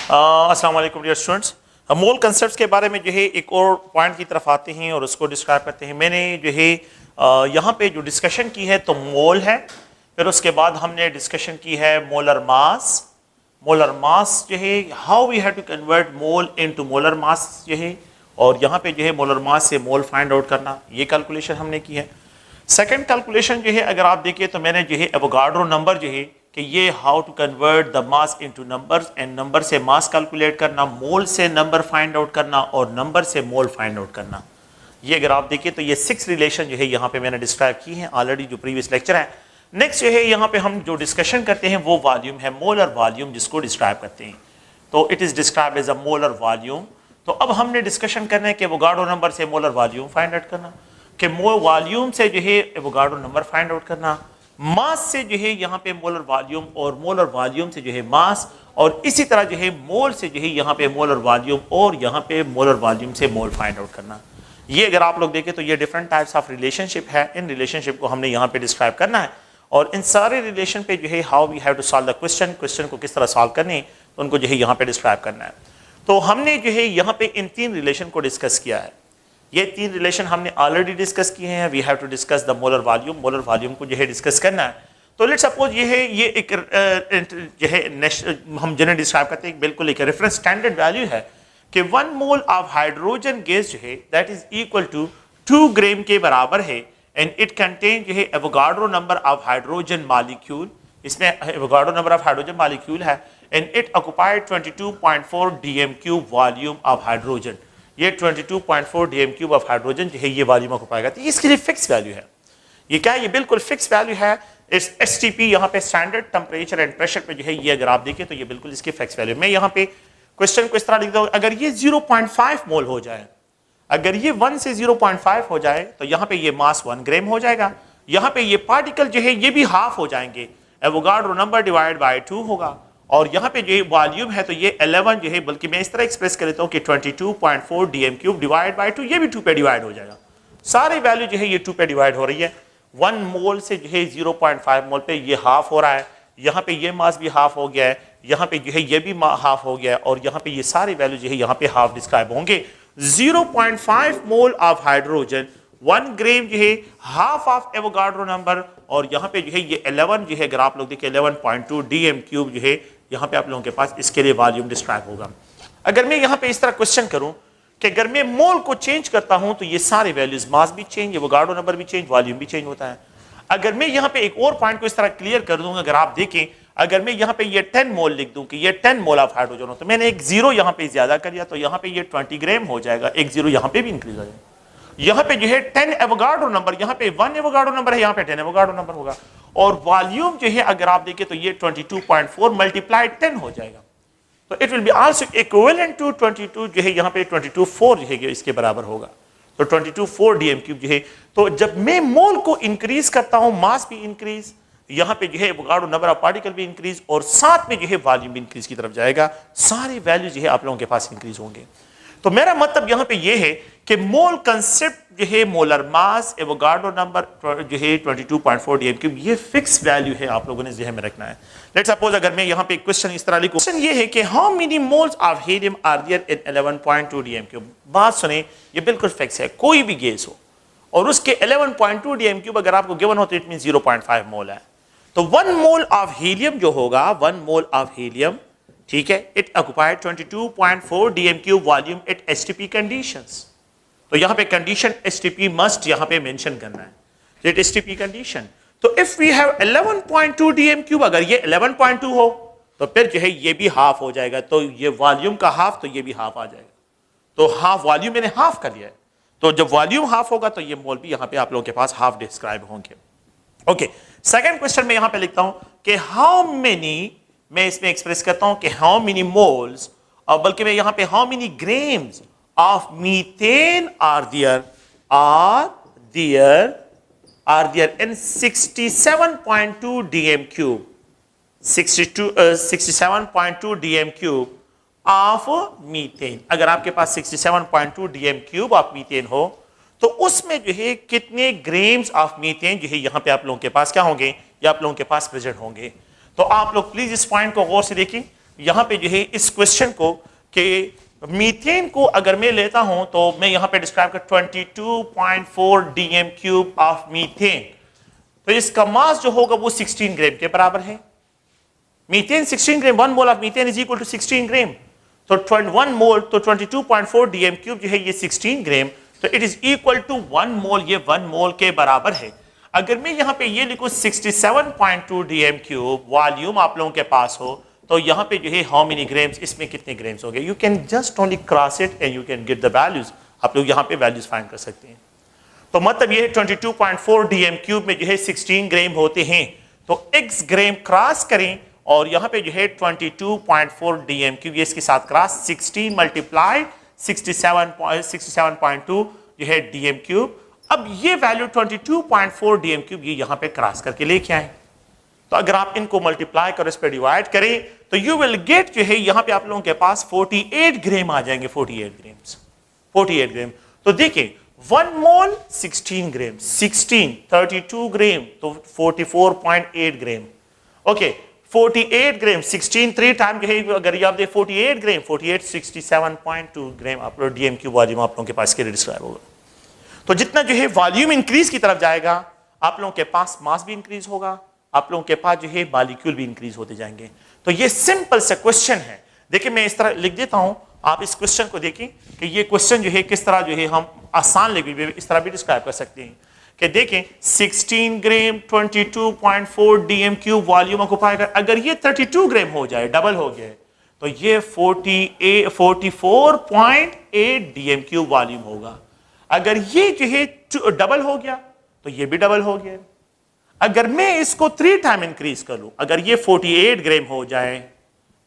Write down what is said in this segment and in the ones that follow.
अस्सलाम वालेकुम dear students. मोल concepts के बारे में जो है एक और पॉइंट की तरफ आते हैं और उसको डिस्क्राइब करते हैं। मैंने जो है यहाँ पे जो डिस्कशन की है तो मोल है, फिर उसके बाद हमने डिस्कशन की है मोलर मास। मोलर मास जो है how we have to convert mole into molar mass जो है, और यहाँ पे जो है मोलर मास से मोल फाइंड आउट करना, ये कैलकुलेशन हमने की है। सेकंड कैलकुलेशन जो है अगर आप देखिए तो मैंने जो है एवोगाड्रो नंबर जो है कि ये how to convert the mass into numbers, and number से मास कैलकुलेट करना, मोल से नंबर फाइंड आउट करना और नंबर से मोल फाइंड आउट करना। ये अगर आप देखिए तो ये 6 रिलेशन जो है यहाँ पे मैंने डिस्क्राइब की है ऑलरेडी जो प्रीवियस लेक्चर है। नेक्स्ट जो है यहाँ पे हम जो डिस्कशन करते हैं वो वॉल्यूम है, मोलर वॉल्यूम जिसको डिस्क्राइब करते हैं। तो it is describe as a molar volume. तो अब हमने डिस्कशन करना है कि एवोगाड्रो नंबर से मोलर वॉल्यूम फाइंड आउट करना, कि वॉल्यूम से जो है एवोगाड्रो नंबर फाइंड आउट करना, मास से जो है यहाँ पे मोलर वॉल्यूम, और मोलर वॉल्यूम से जो है मास, और इसी तरह जो है मोल से जो है यहाँ पे मोलर वॉल्यूम और यहाँ पे मोलर वॉल्यूम से मोल फाइंड आउट करना। ये अगर आप लोग देखें तो ये डिफरेंट टाइप्स ऑफ रिलेशनशिप है। इन रिलेशनशिप को हमने यहाँ पे डिस्क्राइब करना है, और इन सारे रिलेशन पे जो है how we have to solve the question को किस तरह सॉल्व करने तो उनको जो है यहाँ पे डिस्क्राइब करना है। तो हमने जो है यहाँ पे इन 3 रिलेशन को डिस्कस किया है। ये 3 रिलेशन हमने ऑलरेडी डिस्कस किए हैं। We have to discuss the molar volume, molar volume को जो है डिस्कस करना है। तो लेट्स सपोज ये है, ये एक जो है हम जिन्हें डिस्क्राइब करते हैं बिल्कुल एक रेफरेंस स्टैंडर्ड वैल्यू है कि 1 मोल ऑफ हाइड्रोजन गैस जो है that is equal to 2 gram के बराबर है, एंड इट कंटेन जो है Avogadro number of hydrogen molecule. इसमें Avogadro number of hydrogen molecule है, and it occupied 22.4 dm³ volume of hydrogen. ये 22.4 dm³ ऑफ हाइड्रोजन जो है ये वॉल्यूम ऑक्युपाई करती है। इसके लिए फिक्स वैल्यू है। ये क्या है? ये बिल्कुल फिक्स वैल्यू है। इस STP यहाँ पे स्टैंडर्ड टेम्परेचर एंड प्रेशर पे जो है ये अगर आप देखें तो ये बिल्कुल इसकी फिक्स वैल्यू। मैं यहाँ पे क्वेश्चन को इस तरह लिख दूँ, अगर ये 0.5 मोल हो जाए, अगर ये 1 से 0.5 हो जाए तो यहाँ पे ये मास 1 ग्राम हो जाएगा। यहाँ पे ये पार्टिकल जो है ये भी हाफ हो जाएंगे, एवोगाड्रो नंबर डिवाइड बाय 2 होगा, और यहाँ पे जो है वॉल्यूम है तो ये 11 जो है, बल्कि मैं इस तरह एक्सप्रेस कर लेता हूँ कि 22.4 dm³ डिवाइड बाय 2, ये भी 2 पे डिवाइड हो जाएगा। सारी वैल्यू जो है ये 2 पे डिवाइड हो रही है। 1 मोल से जो है 0.5 मोल पे ये हाफ हो रहा है, यहाँ पे ये मास भी हाफ हो गया है, यहाँ पे जो है ये भी हाफ हो गया है, और यहाँ पे ये सारी वैल्यू जो है यहाँ पे हाफ डिस्क्राइब होंगे। 0.5 मोल ऑफ हाइड्रोजन, 1 ग्राम जो है हाफ ऑफ एवोगाड्रो नंबर, और यहाँ पे जो है ये 11 जो है अगर आप लोग देखें 11.2 dm³ जो है यहाँ पे आप लोगों के पास इसके लिए वॉल्यूम डिस्क्राइब होगा। अगर मैं यहाँ पे इस तरह क्वेश्चन करूं कि अगर मैं मोल को चेंज करता हूं तो ये सारे वैल्यूज, मास भी चेंज, एवोगाड्रो नंबर भी चेंज, वॉल्यूम भी चेंज होता है। अगर मैं यहाँ पे एक और पॉइंट को इस तरह क्लियर कर दूंगा, अगर आप देखें, अगर मैं यहाँ पे ये 10 मोल लिख दूं कि ये 10 मोल ऑफ हाइड्रोजन हो, तो मैंने एक 0 यहाँ पे ज्यादा कर दिया तो यहाँ पे ये 20 ग्राम हो जाएगा, एक 0 यहाँ पे भी इंक्रीज हो जाएगा। यहाँ पे जो है 10 एवोगाड्रो नंबर, यहाँ पे 1 एवोगाड्रो नंबर है, यहाँ पे 10 एवोगाड्रो नंबर होगा, और वॉल्यूम जो है अगर आप देखें तो ये 22.4 मल्टीप्लाइड 10 हो जाएगा। तो it will be also equivalent to 22 जो है यहाँ पे 22.4 जो है इसके बराबर होगा। तो 22.4 dm³ जो है, तो जब मैं मोल को इंक्रीज करता हूं मास भी इंक्रीज, यहाँ पे जो है एवोगाड्रो नंबर ऑफ पार्टिकल भी इंक्रीज, और साथ में जो है वॉल्यूम भी इंक्रीज की तरफ जाएगा, सारे वैल्यू जो है आप लोगों के पास इंक्रीज होंगे। तो मेरा मतलब यहाँ पे ये है कि मोल कंसेप्ट जो है, मोलर मास, एवोगाड्रो नंबर जो है 22.4 dm³, ये फिक्स वैल्यू है, आप लोगों ने ज़हन में रखना है। लेट्स सपोज अगर मैं यहाँ पे क्वेश्चन इस तरह लिखूं, क्वेश्चन ये है कि how many moles of helium are there in 11.2 dm³। बात सुने, ये बिल्कुल फिक्स है, कोई भी गैस हो और उसके 11.2 dm³ अगर आपको गिवन हो तो इट मीन 0.5 मोल है। तो 1 मोल ऑफ हीलियम जो होगा, 1 मोल ऑफ हीलियम, ठीक है, it occupied 22.4 dm³ volume at STP conditions. तो यहाँ पे कंडीशन STP मस्ट यहाँ पे मेंशन करना है, एट STP कंडीशन। तो इफ वी हैव 11.2 dm³, अगर ये 11.2 हो तो फिर जो है ये भी हाफ हो जाएगा, तो ये वॉल्यूम का हाफ, तो ये भी हाफ आ जाएगा। तो हाफ वॉल्यूम मैंने हाफ कर लिया है, तो जब वॉल्यूम हाफ होगा तो ये मोल भी यहाँ पे आप लोगों के पास हाफ डिस्क्राइब होंगे। ओके, सेकंड क्वेश्चन में यहाँ पे लिखता हूं कि हाउ मेनी, मैं इसमें एक्सप्रेस करता हूं कि हाउ मेनी मोल्स, और बल्कि मैं यहाँ पे how many grams of methane are there in 67.2 dm³, 67.2 dm³ of methane. अगर आपके पास 67.2 dm³ ऑफ मीथेन हो तो उसमें जो है कितने ग्राम्स ऑफ मीथेन जो है यहाँ पे आप लोगों के पास क्या होंगे, या आप लोगों के पास प्रेजेंट होंगे। तो आप लोग प्लीज इस पॉइंट को गौर से देखें। यहां पे जो है इस क्वेश्चन को कि मीथेन को अगर मैं लेता हूं तो मैं यहां पे डिस्क्राइब कर 22.4 डीएम क्यूब ऑफ मीथेन, तो इसका मास जो होगा वो 16 ग्राम के बराबर है। Methane 16 gram, 1 mole of methane is equal to 16 gram, तो 1 मोल तो 22.4 डीएम क्यूब जो है ये 16 ग्राम, तो इट इज इक्वल टू 1 मोल, ये 1 मोल के बराबर है। अगर मैं यहां पे ये लिखूं 67.2 डीएम क्यूब वॉल्यूम आप लोगों के पास हो, तो यहां पे जो है हाउ मेनी ग्राम्स, इसमें कितने ग्राम्स हो गए, you can just only cross it and you can get the values, आप लोग यहां पे वैल्यूज फाइंड कर सकते हैं। तो मतलब ये 22.4 डीएम क्यूब में जो है 16 ग्राम होते हैं, तो x ग्राम क्रॉस करें और यहां पे जो है 22.4 डीएम क्यूब, ये इसके साथ क्रॉस 16 मल्टीप्लाइड 67.2 जो है डीएम क्यूब। अब ये वैल्यू 22.4 डीएम क्यूब ये यहां पे क्रॉस करके लेके आए, तो अगर आप इनको मल्टीप्लाई करो, इस पे डिवाइड करें, तो यू विल गेट जो है यहां पे आप लोगों के पास 48 ग्राम आ जाएंगे, 48 ग्राम। तो देखिए 1 मोल 16 ग्राम, 16 32 ग्राम, तो 44.8 ग्राम। ओके 48 ग्राम 16 3 टाइम जो है, अगर आप दे 48 ग्राम, 48 67.2 ग्राम आप लोग डीएम क्यूब वॉल्यूम आप लोगों के पास के लिए डिस्क्राइब होगा। तो जितना जो है वॉल्यूम इंक्रीज की तरफ जाएगा, आप लोगों के पास मास भी इंक्रीज होगा, आप लोगों के पास जो है मॉलिक्यूल भी इंक्रीज होते जाएंगे। तो ये सिंपल सा क्वेश्चन है। देखिए मैं इस तरह लिख देता हूं, आप इस क्वेश्चन को देखें कि ये क्वेश्चन जो है किस तरह जो है हम आसान लैंग्वेज में इस तरह भी डिस्क्राइब कर सकते हैं कि देखें 16 ग्राम 22.4 डीएम क्यूब वॉल्यूम ऑक्यूपाई कर, अगर ये 32 ग्राम हो जाए, डबल हो गया, तो ये 44.8 डीएम क्यूब वॉल्यूम होगा। अगर ये जो है डबल हो गया तो ये भी डबल हो गया। अगर मैं इसको 3 टाइम इंक्रीज कर लूं, अगर ये 48 ग्राम हो जाए,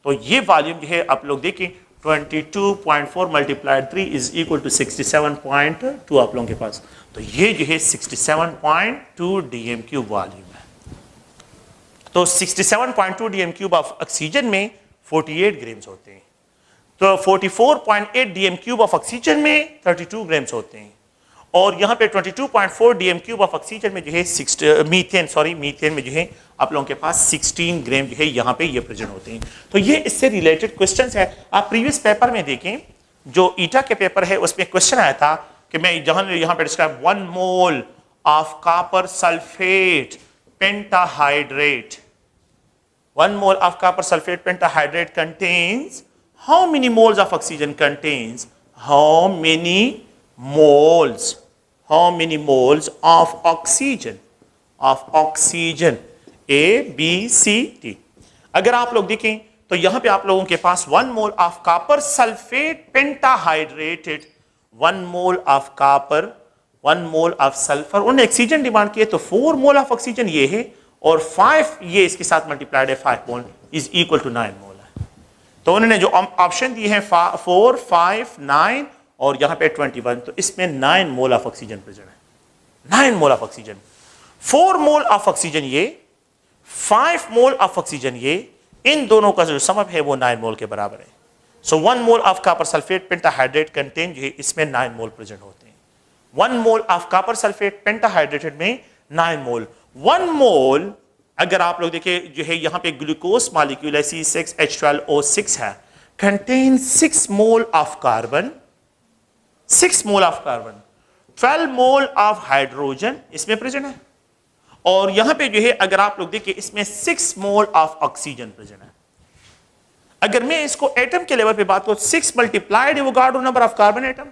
तो ये वॉल्यूम जो है आप लोग देखें 22.4 मल्टीप्लाइड 3 इज इक्वल टू 67.2 आप लोगों के पास, तो ये जो है 67.2 डीएम क्यूब वॉल्यूम है। तो 67.2 डीएम क्यूब ऑफ ऑक्सीजन में 48 ग्राम्स होते हैं, तो 44.8 डीएम क्यूब ऑफ ऑक्सीजन में 32 ग्राम्स होते हैं, और यहां पे 22.4 डीएम क्यूब ऑफ ऑक्सीजन में जो है मीथेन में जो है आप लोगों के पास 16 ग्राम जो है यहां पे ये प्रेजेंट होते हैं। तो ये इससे रिलेटेड क्वेश्चंस है। आप प्रीवियस पेपर में देखें, जो ईटा के पेपर है उसमें क्वेश्चन आया था कि मैं यहां पे describe 1 mole of copper sulphate pentahydrate, 1 mole of copper sulphate pentahydrate contains how many moles of oxygen contains how many moles of oxygen A B C D। अगर आप लोग देखें तो यहां पे आप लोगों के पास 1 mole of copper sulphate pentahydrated, 1 mole of copper, 1 mole of sulphur, उन्होंने ऑक्सीजन डिमांड किए, तो 4 मोल ऑफ ऑक्सीजन ये है, और 5 ये इसके साथ मल्टीप्लाइड है 5 मोल इज इक्वल टू 9 मोल। तो उन्होंने जो ऑप्शन दिए हैं 4 5 9 और यहां पे 21, तो इसमें 9 मोल ऑफ ऑक्सीजन प्रेजेंट है, 9 मोल of oxygen, 4 mole of oxygen ये, 5 मोल ऑफ ऑक्सीजन ये, इन दोनों का जो समअप है वो 9 मोल के बराबर है। सो 1 mole of copper sulphate pentahydrate contain जो है इसमें 9 मोल प्रेजेंट होते हैं। 1 मोल ऑफ कॉपर सल्फेट पेंटाहाइड्रेटेड में 9 मोल। 1 मोल अगर आप लोग देखें जो है यहां पे ग्लूकोज मॉलिक्यूल है C6H12O6 है, contain 6 mole of carbon, 6 mole of carbon, 12 mole of hydrogen इसमें प्रेजेंट है, और यहां पे जो है अगर आप लोग देखिए इसमें 6 मोल ऑफ ऑक्सीजन प्रेजेंट है। अगर मैं इसको एटम के लेवल पे बात करूं, 6 multiplied Avogadro number of carbon atom,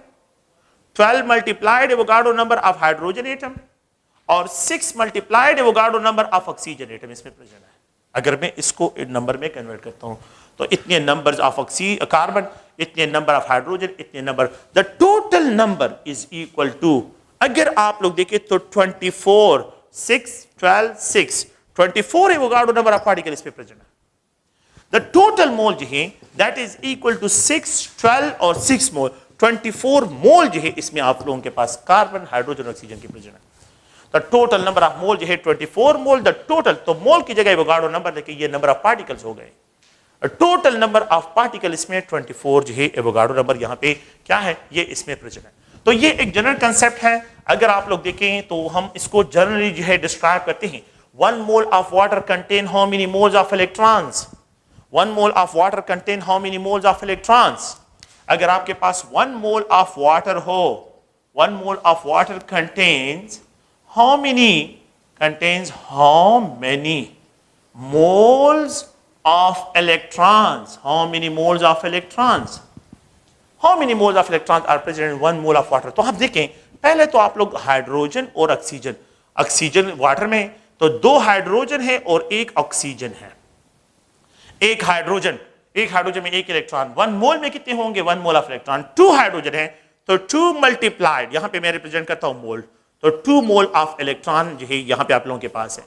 12 multiplied Avogadro number of hydrogen atom, और 6 multiplied Avogadro number of oxygen atom इसमें प्रेजेंट है। अगर मैं इसको नंबर में कन्वर्ट करता हूं तो इतने नंबर्स ऑफ कार्बन, इतने नंबर ऑफ हाइड्रोजन, इतने number, the total number is equal to, अगर आप लोग देखें तो 24 6 12 6 24 एवोगाड्रो नंबर ऑफ पार्टिकल इसमें प्रेजेंट है। द टोटल मोल जो है दैट इज इक्वल टू 6 12 और 6 मोल, 24 मोल जो है इसमें आप लोगों के पास कार्बन हाइड्रोजन ऑक्सीजन की प्रेजेंट है। The total number of mole जो है 24 मोल, द टोटल, तो मोल की जगह एवोगाड्रो नंबर लेके ये नंबर ऑफ पार्टिकल्स हो गए। टोटल नंबर ऑफ पार्टिकल इसमें 24 जो है एवोगाड्रो नंबर यहां पे क्या है ये इसमें प्रेजेंट है। तो ये एक जनरल कंसेप्ट है। अगर आप लोग देखें तो हम इसको जनरली जो है डिस्क्राइब करते हैं, 1 mole of water contain how many moles of electrons, 1 mole of water contain how many moles of electrons? अगर आपके पास 1 mole of water हो, 1 mole of water contains how many moles of electrons? How many moles of electrons? How many moles of electrons are present in 1 mole of water? तो आप देखें, पहले तो आप लोग हाइड्रोजन और ऑक्सीजन वाटर में तो 2 हाइड्रोजन है और 1 ऑक्सीजन है। एक हाइड्रोजन में 1 इलेक्ट्रॉन, 1 मोल में कितने होंगे? 1 मोल ऑफ इलेक्ट्रॉन। 2 हाइड्रोजन है तो 2 मल्टीप्लाइड, यहां पे मैं रिप्रेजेंट करता हूं मोल, तो 2 मोल ऑफ इलेक्ट्रॉन जो है यहां पे आप लोगों के पास है।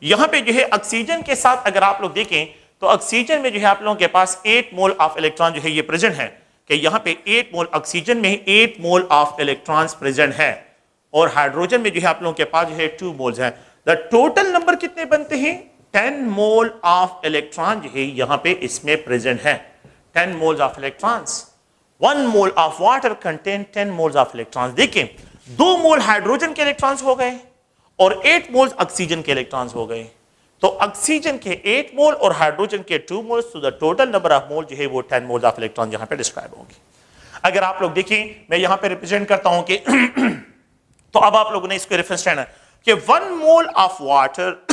यहां पे जो है ऑक्सीजन के साथ अगर आप लोग देखें तो ऑक्सीजन में जो है आप लोगों के पास 8 मोल ऑफ इलेक्ट्रॉन जो है ये प्रेजेंट है, कि यहां पे 8 मोल ऑक्सीजन में 8 मोल ऑफ इलेक्ट्रॉन्स प्रेजेंट है, और हाइड्रोजन में जो है आप लोगों के पास जो है 2 मोल्स है। द टोटल नंबर कितने बनते हैं? 10 मोल ऑफ इलेक्ट्रॉन जो है यहां पे इसमें प्रेजेंट है। 10 moles of electrons. 1 mole of water contain 10 moles of electrons. देखिए 2 मोल हाइड्रोजन के इलेक्ट्रॉन्स हो गए और 8 मोल्स ऑक्सीजन के इलेक्ट्रॉन्स हो गए, तो ऑक्सीजन के 8 मोल और हाइड्रोजन के 2 मोल्स, तो the total number of mole जो है वो 10 मोल्स ऑफ इलेक्ट्रॉन यहां पे डिस्क्राइब होंगे। अगर आप लोग देखें, मैं यहां पे रिप्रेजेंट करता हूं कि तो अब आप लोगों ने इसको रेफरेंस लेना कि 1 mole of water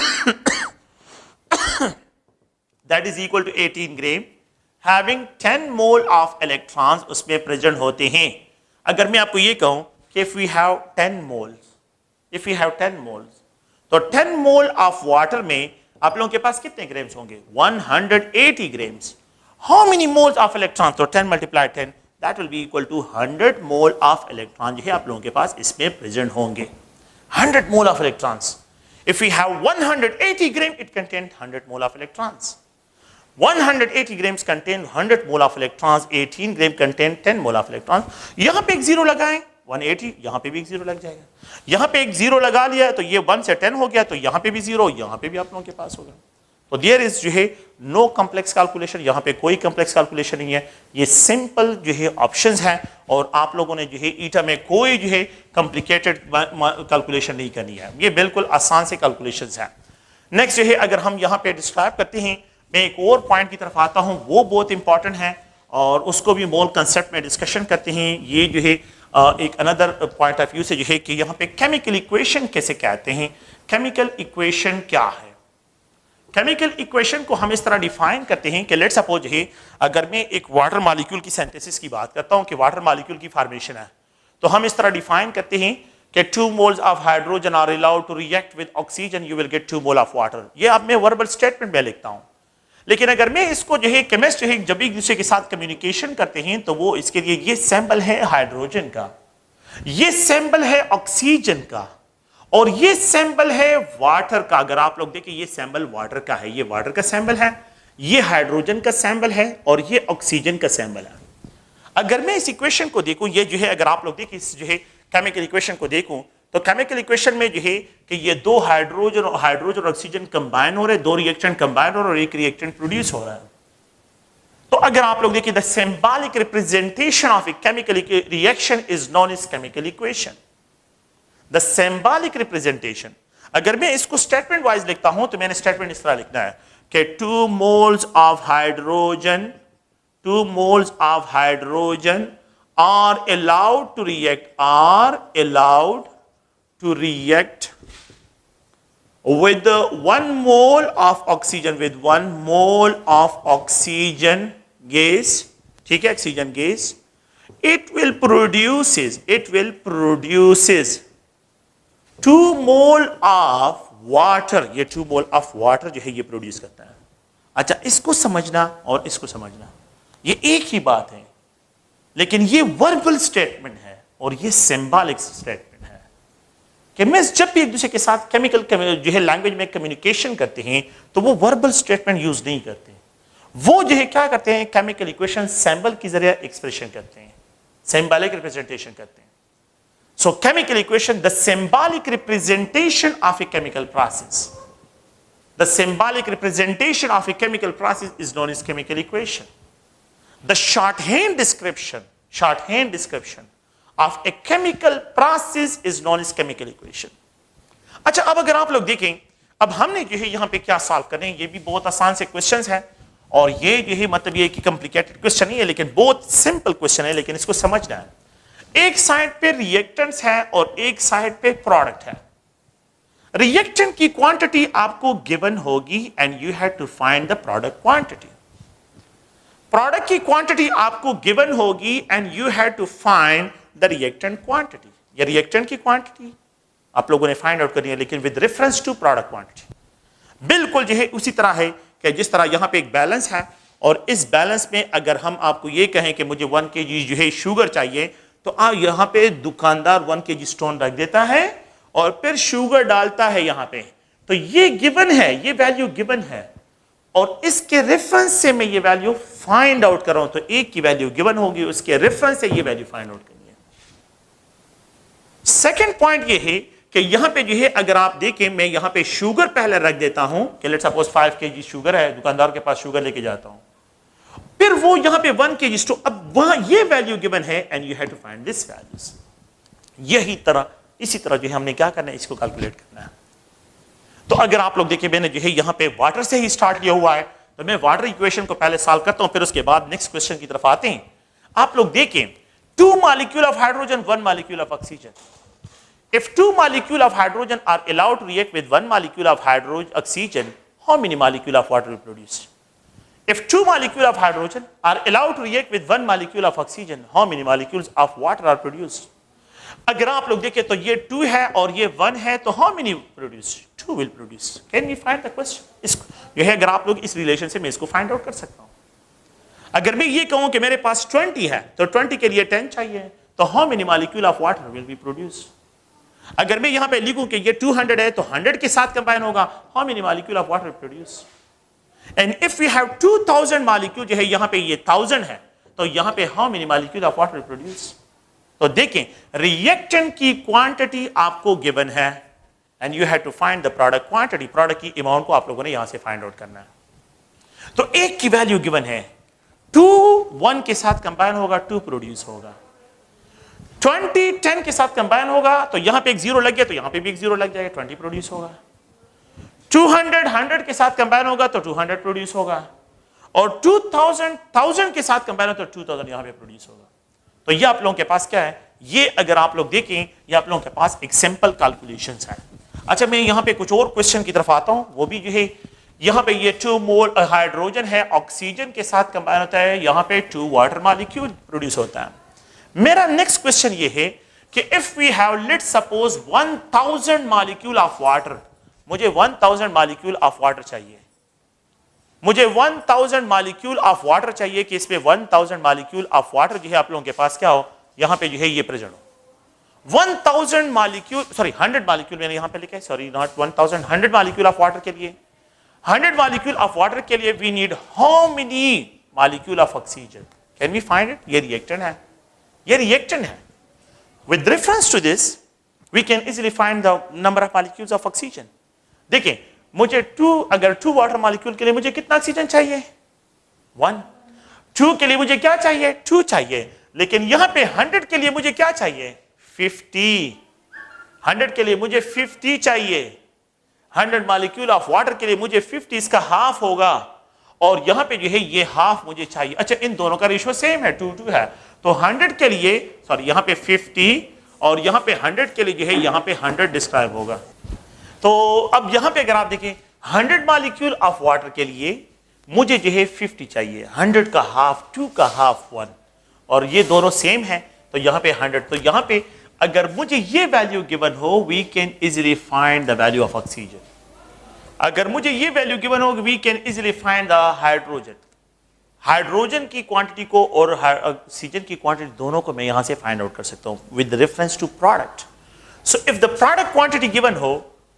that is equal to 18 gram having 10 mole of electrons उसमें प्रेजेंट होते हैं। अगर मैं आपको ये कहूं कि if we have 10 moles, तो 10 मोल ऑफ वाटर में आप लोगों के पास कितने ग्राम्स होंगे? 180 grams. How many moles of electron? तो 10 multiply 10 that will be equal to 100 mole of electron जो है आप लोगों के पास इसमें प्रेजेंट होंगे। 100 mole of electrons. If we have 180 gram, it contains 100 mole of electrons. 180 grams contain 100 mole of electrons. 18 gram contain 10 mole of electrons. यहां पे एक जीरो लगाएं, 180, यहां पे भी एक जीरो लग जाएगा। यहां पे एक जीरो लगा लिया तो ये 1 से 10 हो गया, तो यहां पे भी जीरो, यहां पे भी आप लोगों के पास होगा। तो देयर इज जो है नो कॉम्प्लेक्स कैलकुलेशन, यहां पे कोई कॉम्प्लेक्स कैलकुलेशन नहीं है, ये सिंपल जो है ऑप्शंस हैं, और आप लोगों ने जो है ईटा में कोई जो है कॉम्प्लिकेटेड कैलकुलेशन नहीं करनी है, ये बिल्कुल आसान से कैलकुलेशंस हैं। नेक्स्ट जो है अगर हम यहां पे डिस्क्राइब करते हैं, मैं एक और पॉइंट की तरफ आता हूं, वो बहुत इंपॉर्टेंट है और उसको भी मोल कंसेप्ट में डिस्कशन करते हैं। ये जो है एक अनदर पॉइंट ऑफ व्यू से जो है कि यहाँ पे केमिकल इक्वेशन कैसे कहते हैं, केमिकल इक्वेशन क्या है। केमिकल इक्वेशन को हम इस तरह डिफाइन करते हैं कि लेट्स सपोज है अगर मैं एक वाटर मॉलिक्यूल की सिंथेसिस की बात करता हूं कि वाटर मॉलिक्यूल की फॉर्मेशन है, तो हम इस तरह डिफाइन करते हैं कि 2 moles of hydrogen are allowed to react with oxygen, you will get 2 mole of water. ये अब मैं वर्बल स्टेटमेंट में लिखता हूं, लेकिन अगर मैं इसको जो है केमिस्ट है जब एक दूसरे के साथ कम्युनिकेशन करते हैं तो वो इसके लिए ये सैंपल है हाइड्रोजन का, ये सैंपल है ऑक्सीजन का, और ये सैंपल है वाटर का। अगर आप लोग देखें ये सैंपल वाटर का है, ये वाटर का सैंपल है, ये हाइड्रोजन का सैंपल है और ये ऑक्सीजन का सैंपल है। अगर मैं इस इक्वेशन को देखूं, ये जो है अगर आप लोग देखें इस जो है केमिकल इक्वेशन को देखूं, तो केमिकल इक्वेशन में जो है कि ये 2 हाइड्रोजन और ऑक्सीजन कंबाइन हो रहे हैं, 2 रिएक्शन कंबाइन हो रहे हैं और एक रिएक्टेंट प्रोड्यूस हो रहा है। तो अगर आप लोग देखिए the symbolic representation of a chemical reaction is known as chemical equation. The symbolic representation, अगर मैं इसको स्टेटमेंट वाइज लिखता हूं तो मैंने स्टेटमेंट इस तरह लिखना है कि 2 moles of hydrogen are allowed to react with 1 mole of oxygen gas, ठीक है, oxygen gas, it will produces 2 mole of water, ये 2 मोल ऑफ वाटर जो है ये प्रोड्यूस करता है। अच्छा, इसको समझना और इसको समझना ये एक ही बात है, लेकिन ये वर्बल स्टेटमेंट है और ये सिंबॉलिक स्टेटमेंट है। केमिस्ट जब भी एक दूसरे के साथ केमिकल जो है लैंग्वेज में कम्युनिकेशन करते हैं तो वो वर्बल स्टेटमेंट यूज नहीं करते, वो जो है क्या करते हैं, केमिकल इक्वेशन सिंबल के जरिए एक्सप्रेशन करते हैं, सिंबॉलिक रिप्रेजेंटेशन करते हैं। So chemical equation, the symbolic representation of a chemical process. The symbolic representation of a chemical process is known as chemical equation. The shorthand description of a chemical process is known as chemical equation. अच्छा, अब अगर आप लोग देखें, अब हमने जो है यहाँ पे क्या सॉल्व करने हैं, ये भी बहुत आसान से क्वेश्चंस हैं और ये जो है मतलब ये कि कॉम्प्लिकेटेड क्वेश्चन नहीं है, लेकिन बहुत सिंपल क्वेश्चन है, लेकिन इसको समझना है। एक साइड पे रिएक्टेंट्स है और एक साइड पे प्रोडक्ट है। रिएक्टेंट की क्वांटिटी आपको गिवन होगी and you have to find the product quantity. Product की क्वांटिटी आपको गिवन होगी and you have to find the reactant quantity. या रिएक्टेंट की क्वांटिटी आप लोगों ने फाइंड आउट करनी है, लेकिन with reference to product quantity. बिल्कुल जो है उसी तरह है कि जिस तरह यहां पे एक बैलेंस है और इस बैलेंस में अगर हम आपको ये कहें कि मुझे 1 kg जो है शुगर चाहिए, तो आप यहां पे दुकानदार 1 kg स्टोन रख देता है और फिर शुगर डालता है यहां पे, तो ये गिवन है, ये वैल्यू गिवन है और इसके रेफरेंस से मैं ये वैल्यू फाइंड आउट कर रहा हूं। तो एक की वैल्यू गिवन होगी, उसके रेफरेंस से ये वैल्यू फाइंड आउट करनी है। सेकंड पॉइंट ये है कि यहां पे जो है अगर आप देखें, मैं यहां पे शुगर पहले रख देता हूं कि लेट्स सपोज 5 kg शुगर है, दुकानदार के पास शुगर लेके जाता हूं, फिर वो यहां पे 1 kg स्टोन, अब वहां ये वैल्यू गिवन है and you have to find this values. यही तरह इसी तरह जो है हमने क्या करना है, इसको कैलकुलेट करना है। तो अगर आप लोग देखिए, मैंने जो है यहां पे वाटर से ही स्टार्ट किया हुआ है, तो मैं वाटर इक्वेशन को पहले सॉल्व करता हूं, फिर उसके बाद नेक्स्ट क्वेश्चन की तरफ आते हैं। आप लोग देखें, 2 molecule of hydrogen, 1 molecule of oxygen. If 2 molecules of hydrogen are allowed to react with 1 molecule of oxygen, how many molecules of water will produce? If 2 molecules of hydrogen are allowed to react with 1 molecule of oxygen, how many molecules of water are produced? अगर आप लोग देखें तो ये 2 है और ये 1 है, तो how many produce? 2 will produce. Can we find the question? इसको यह अगर आप लोग इस रिलेशन से मैं इसको फाइंड आउट कर सकता हूं। अगर मैं ये कहूं कि मेरे पास 20 है तो 20 के लिए 10 चाहिए, तो how many molecule of water will be produced? अगर मैं यहां पे लिखूं कि ये 200 है तो 100 के साथ कंबाइन होगा, how many molecule of water produce? And if we have 2000 molecule, जो है यहां पे ये 1000 है, तो यहां पे how many molecule of water produce? तो देखें, रिएक्टेंट की क्वांटिटी आपको गिवन है and you have to find the product quantity. Product की अमाउंट को आप लोगों ने यहां से फाइंड आउट करना है। तो एक की वैल्यू गिवन है, 2 1 के साथ कंबाइन होगा, 2 प्रोड्यूस होगा। 20 10 के साथ कंबाइन होगा, तो यहां पे एक 0 लग गया, तो यहां पे भी एक 0 लग जाएगा, 20 प्रोड्यूस होगा। 200 100 के साथ कंबाइन होगा तो 200 प्रोड्यूस होगा, और 2000 1000 के साथ कंबाइन हो तो 2000 यहां पे प्रोड्यूस होगा। तो ये आप लोगों के पास क्या है, ये अगर आप लोग देखें, ये आप लोगों के पास एक सिंपल कैलकुलेशंस है। अच्छा, मैं यहां पे कुछ और क्वेश्चन की तरफ आता हूं, वो भी जो है यहां पे ये 2 मोल हाइड्रोजन है, ऑक्सीजन के साथ कंबाइन होता है, यहां पे 2 वाटर मॉलिक्यूल प्रोड्यूस होता है। मेरा नेक्स्ट क्वेश्चन ये है कि if we have let's suppose 1000 molecule of water, मुझे 1000 मॉलिक्यूल ऑफ वाटर चाहिए, मुझे 1000 मॉलिक्यूल ऑफ वाटर चाहिए कि इसमें 1000 मॉलिक्यूल ऑफ वाटर जो है आप लोगों के पास क्या हो, यहां पे जो है ये प्रेजेंट हो। 1000 मॉलिक्यूल, सॉरी 100 मॉलिक्यूल मैंने यहां पे लिखा है, sorry not 1000, 100 molecule of water के लिए, 100 मॉलिक्यूल ऑफ वाटर के लिए we need how many molecule of oxygen? Can we find it? ये रिएक्टेंट है, ये रिएक्टेंट है। With reference to this, we can easily find the number of molecules of oxygen. देखिए, मुझे 2, अगर 2 वाटर मॉलिक्यूल के लिए मुझे कितना ऑक्सीजन चाहिए? 1। 2 के लिए मुझे क्या चाहिए? 2 चाहिए। लेकिन यहां पे 100 के लिए मुझे क्या चाहिए? 50। 100 के लिए मुझे 50 चाहिए। 100 मॉलिक्यूल ऑफ वाटर के लिए मुझे 50, इसका हाफ होगा, और यहां पे जो है ये हाफ मुझे चाहिए। अच्छा, इन दोनों का रेशियो सेम है, 2 2 है, तो 100 के लिए, सॉरी यहां पे 50 और यहां पे 100 के लिए जो है यहां पे 100 डिस्क्राइब होगा। तो अब यहां पे अगर आप देखें, 100 मॉलिक्यूल ऑफ वाटर के लिए मुझे जो है 50 चाहिए, 100 का हाफ 2 का हाफ 1, और ये दोनों सेम है, तो यहां पे 100। तो यहां पे अगर मुझे ये वैल्यू गिवन हो, we can easily find the value of oxygen. अगर मुझे ये वैल्यू गिवन हो, we can easily find the hydrogen. Hydrogen की क्वांटिटी को और ऑक्सीजन की क्वांटिटी दोनों को मैं यहां से फाइंड आउट कर सकता हूं with reference to product. So if the product quantity given हो,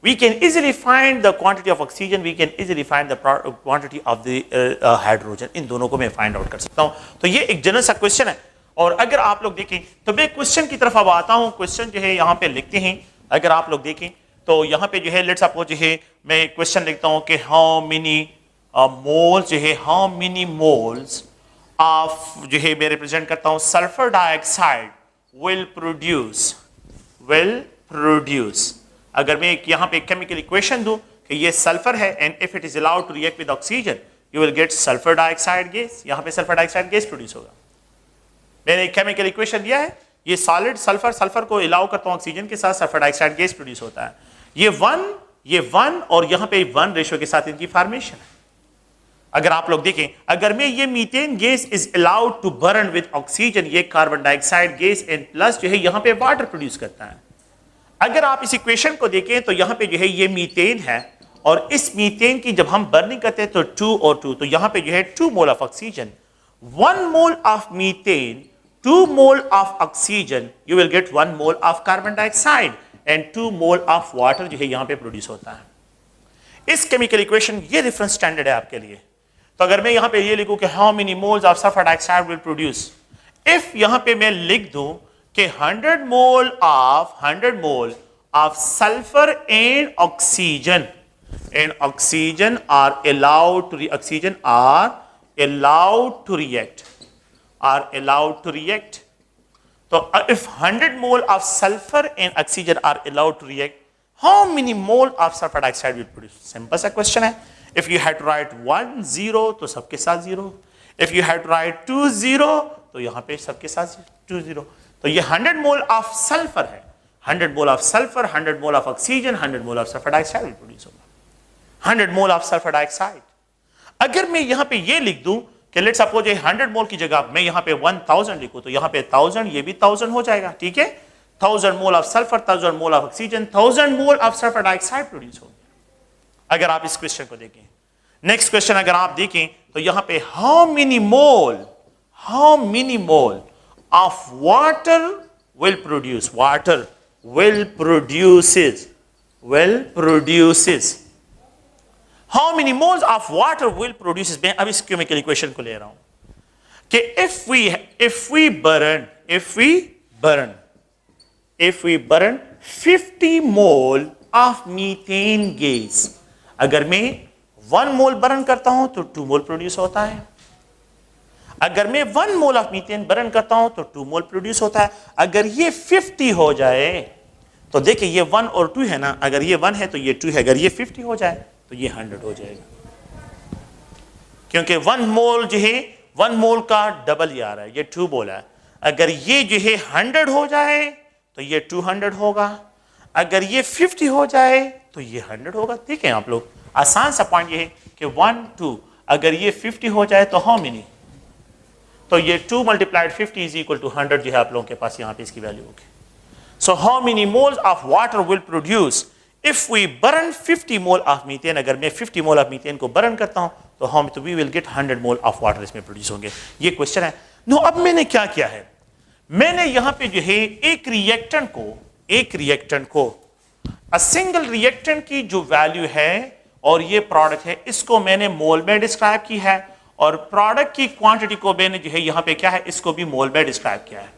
we can easily find the quantity of oxygen, we can easily find the quantity of the hydrogen. इन दोनों को मैं फाइंड आउट कर सकता हूं। तो ये एक जनरल सा क्वेश्चन है, और अगर आप लोग देखें तो मैं क्वेश्चन की तरफ अब आता हूं। क्वेश्चन जो है यहां पे लिखते हैं, अगर आप लोग देखें तो यहां पे जो है लेट्स सपोज जो है मैं क्वेश्चन लिखता हूं कि हाउ मेनी मोल्स जो है, हाउ मेनी मोल्स ऑफ जो है मैं रिप्रेजेंट करता हूं सल्फर डाइऑक्साइड विल प्रोड्यूस। अगर मैं यहां पे केमिकल इक्वेशन दूं कि ये सल्फर है and if it is allowed to react with oxygen, you will get sulphur dioxide gas, यहां पे सल्फर डाइऑक्साइड गैस प्रोड्यूस होगा। मैंने एक केमिकल इक्वेशन दिया है, ये सॉलिड सल्फर, सल्फर को अलाउ करता हूं ऑक्सीजन के साथ, सल्फर डाइऑक्साइड गैस प्रोड्यूस होता है। ये वन और यहां पे 1 रेशो के साथ इनकी फॉर्मेशन है। अगर आप लोग देखें, अगर मैं ये methane gas is allowed to burn with oxygen, ये carbon dioxide gas and plus जो है यहां पे वाटर प्रोड्यूस करता है। अगर आप इस इक्वेशन को देखें तो यहां पे जो है ये मीथेन है, और इस मीथेन की जब हम बर्निंग करते हैं तो 2 और 2, तो यहां पे जो है 2 mole of oxygen, 1 mole of methane, 2 mole of oxygen, you will gate 1 mole of carbon dioxide and 2 mole of water जो है यहां पे प्रोड्यूस होता है। इस केमिकल इक्वेशन ये रेफरेंस स्टैंडर्ड है आपके लिए। तो अगर मैं यहां पे ये लिखूं कि how many moles of sulphur dioxide will produce, if यहां पे मैं लिख दूं कि 100 mole of sulphur and oxygen are allowed to react. So if 100 mole of sulfur and oxygen are allowed to react, how many mole of sulfur dioxide will produce? Simple सा question है। If you had to write 1 0 तो सबके साथ 0, if you had to write 2 0 तो यहाँ पे सबके साथ 2 0, तो ये 100 मोल ऑफ सल्फर है, 100 mole of sulphur, 100 mole of oxygen, 100 mole of sulphur dioxide will produce होगा, 100 मोल ऑफ सल्फर डाइऑक्साइड। अगर मैं यहां पे ये लिख दूं कि लेट्स सपोज 100 मोल की जगह मैं यहां पे 1000 लिखूं, तो यहां पे 1000, ये भी 1000 हो जाएगा, ठीक है। 1000 मोल of sulphur, 1000 mole of oxygen, 1000 mole of sulphur dioxide produce होगा। अगर आप इस क्वेश्चन को देखें, नेक्स्ट क्वेश्चन अगर आप देखें तो यहां पे how many mole of water will produces, how many moles of water will produces. मैं अब इस केमिकल इक्वेशन को ले रहा हूं कि if we burn 50 mole of methane gas, अगर मैं 1 मोल बर्न करता हूं तो 2 मोल प्रोड्यूस होता है। अगर मैं 1 मोल ऑफ मीथेन बर्न करता हूं तो 2 मोल प्रोड्यूस होता है। अगर ये 50 हो जाए तो देखिए ये 1 और 2 है ना, अगर ये 1 है तो ये 2 है, अगर ये 50 हो जाए तो ये 100 हो जाएगा, क्योंकि 1 मोल जो है 1 मोल का डबल ही आ रहा है, ये 2 मोल है। अगर ये जो है 100 हो जाए तो ये 200 होगा, अगर ये 50 हो जाए तो ये 100 होगा। ठीक है आप लोग, आसान सा पॉइंट ये है कि 1 2, अगर ये 50 हो जाए तो हाउ मेनी, तो ये 2 मल्टीप्लाइड 50 इज इक्वल टू 100 जो है आप लोगों के पास यहाँ पे इसकी वैल्यू होगी। So how many moles of water will produce if we burn 50 mole of methane, अगर मैं 50 मोल ऑफ मीथेन को बर्न करता हूं तो हम तो we will get 100 mole of water इसमें प्रोड्यूस होंगे। ये क्वेश्चन है। नो, अब मैंने क्या किया है, मैंने यहां पे जो है एक रिएक्टेंट को सिंगल रिएक्टेंट की जो वैल्यू है और ये प्रोडक्ट है, इसको मैंने मोल में डिस्क्राइब की है, और प्रोडक्ट की क्वांटिटी को मैंने जो है यहां पे क्या है, इसको भी मोल में डिस्क्राइब किया है।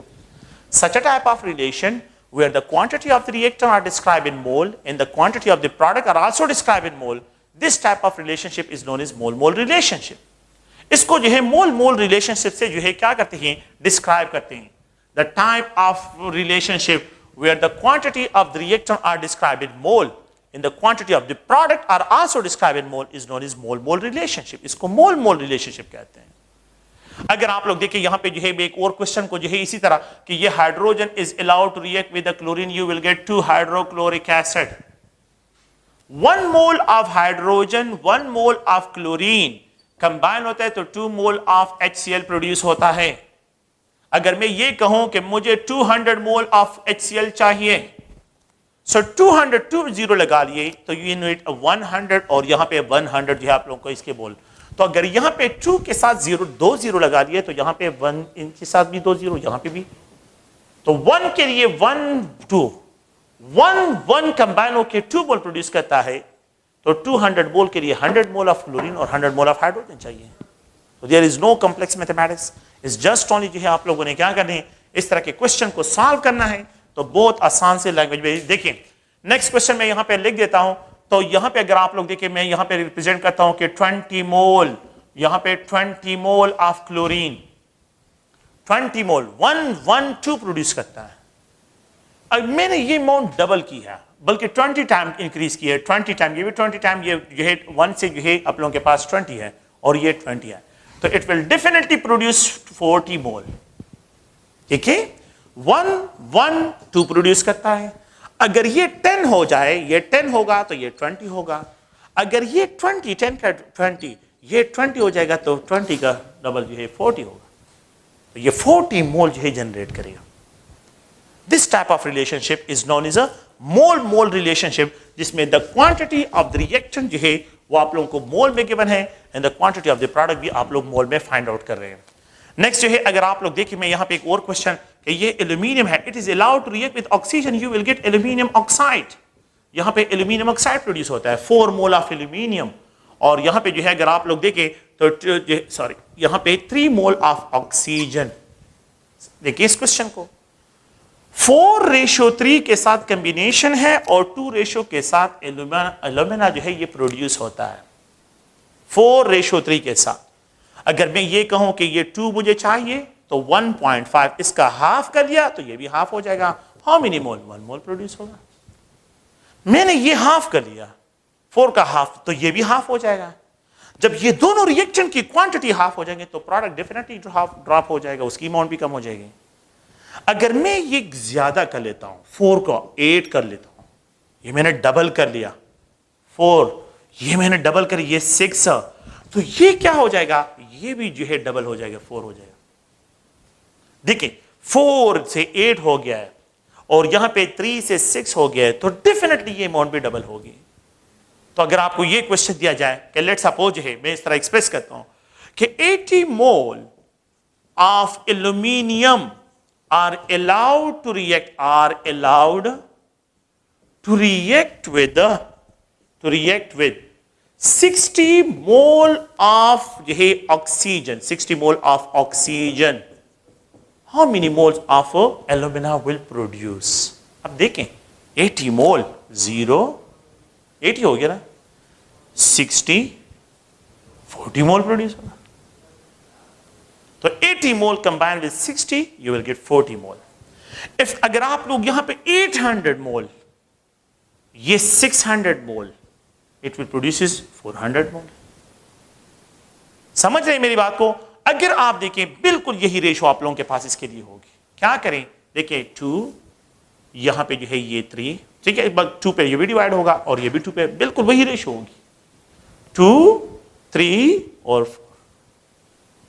Such a type of relation where the quantity of the reactant are described in mole and the quantity of the product are also described in mole, this type of relationship is known as mole-mole relationship. इसको जो है mole-mole relationship से जो है क्या करते हैं, describe करते हैं। The type of relationship where the quantity of the reactant are described in mole and the quantity of the product are also described in mole is known as mole-mole relationship. इसको mole-mole relationship कहते हैं। अगर आप लोग देखिए यहां पे जो है एक और क्वेश्चन को जो है इसी तरह कि ये hydrogen is allowed to react with the chlorine, you will get 2 hydrochloric acid. 1 mole of hydrogen 1 mole of chlorine combine होता है तो 2 मोल ऑफ HCl प्रोड्यूस होता है। अगर मैं ये कहूं कि मुझे 200 मोल ऑफ HCl चाहिए, सो 200 20 लगा लिए तो यू नीड 100, और यहां पे 100 जो है आप लोगों को इसके बोल। तो अगर यहां पे 2 के साथ 2 0 लगा दिए तो यहां पे 1 इनके साथ भी 2 0, यहां पे भी, तो 1 के लिए 1 2 1 कंबाइन होकर 2 मोल प्रोड्यूस करता है, तो 200 मोल के लिए 100 मोल ऑफ क्लोरीन और 100 मोल ऑफ हाइड्रोजन चाहिए। तो there is no complex mathematics, is just only जो है आप लोगों ने क्या करना है, इस तरह के क्वेश्चन को सॉल्व करना है। तो बहुत आसान से लैंग्वेज में देखिए, नेक्स्ट क्वेश्चन मैं यहां पे लिख देता हूं। तो यहां पे अगर आप लोग देखिए, मैं यहां पे रिप्रेजेंट करता हूं कि 20 मोल, यहां पे 20 मोल ऑफ क्लोरीन, 20 मोल 112 प्रोड्यूस करता है। अब मैंने ये अमाउंट डबल की है, बल्कि 20 टाइम इंक्रीज की है, 20 टाइम, ये भी 20 टाइम, ये जो है 1 से जो है आप लोगों के पास 20 है, और ये 20 है, तो इट विल डेफिनेटली प्रोड्यूस 40 मोल। ठीक है, 1 1 2 प्रोड्यूस करता है। अगर ये 10 हो जाए, ये 10 होगा तो ये 20 होगा। अगर ये 20 10 का 20 ये 20 हो जाएगा तो 20 का डबल जो है 40 होगा, तो ये 40 मोल जो है जनरेट करेगा। This type of relationship is known as a mole mole relationship, जिसमें the quantity of the reactant जो है वो आप लोगों को मोल में गिवन है and the quantity of the product भी आप लोग मोल में फाइंड आउट कर रहे हैं। नेक्स्ट जो है, अगर आप लोग देखिए, मैं यहां पे एक और क्वेश्चन कि ये एल्यूमिनियम है, it is allowed to react with oxygen, you will get aluminium oxide. यहां पे एल्यूमिनियम ऑक्साइड प्रोड्यूस होता है, 4 मोल ऑफ एल्यूमिनियम। और यहां पे जो है अगर आप लोग देखें तो सॉरी यहां पे 3 मोल ऑफ ऑक्सीजन। देखिए इस क्वेश्चन को, 4:3 के साथ कॉम्बिनेशन है और 2 के साथ एल्यूमिना जो है ये प्रोड्यूस होता है 4:3 के साथ। अगर मैं ये कहूं कि ये 2 मुझे चाहिए तो 1.5 इसका हाफ कर लिया तो ये भी हाफ हो जाएगा। How many mole? 1 mole produce होगा। मैंने ये हाफ कर लिया, 4 का हाफ, तो ये भी हाफ हो जाएगा। जब ये दोनों रिएक्शन की क्वांटिटी हाफ हो जाएंगे तो प्रोडक्ट डेफिनेटली ड्रॉप हो जाएगा, उसकी अमाउंट भी कम हो जाएगी। अगर मैं ये ज्यादा कर लेता हूं, 4 को 8 कर लेता हूं, ये मैंने डबल कर लिया 4, ये मैंने डबल कर, ये 6, तो ये क्या हो जाएगा? ये भी जो है डबल हो जाएगा, 4 हो जाएगा। देखिए 4 से 8 हो गया है और यहां पे 3 से 6 हो गया है, तो डेफिनेटली ये अमाउंट भी डबल होगी। तो अगर आपको ये क्वेश्चन दिया जाए कि लेट्स सपोज है, मैं इस तरह एक्सप्रेस करता हूं कि 80 mole of aluminium are allowed to react with 60 mole of oxygen, 60 mole of oxygen. How many moles of alumina will produce? अब देखें 80 मोल 0 80 हो गया ना, 60 40 मोल प्रोड्यूस होगा। तो 80 mole combine with 60 you will get 40 mole. If अगर आप लोग यहां पे 800 मोल, ये 600 mole, it will produce 400 mole. समझ रहे हैं मेरी बात को? अगर आप देखें बिल्कुल यही रेशो आप लोगों के पास इसके लिए होगी। क्या करें? देखिए 2 यहां पे जो है ये 3, ठीक है, 2 पे ये भी डिवाइड होगा और ये भी 2 पे, बिल्कुल वही रेशो होगी, 2 3 और 4।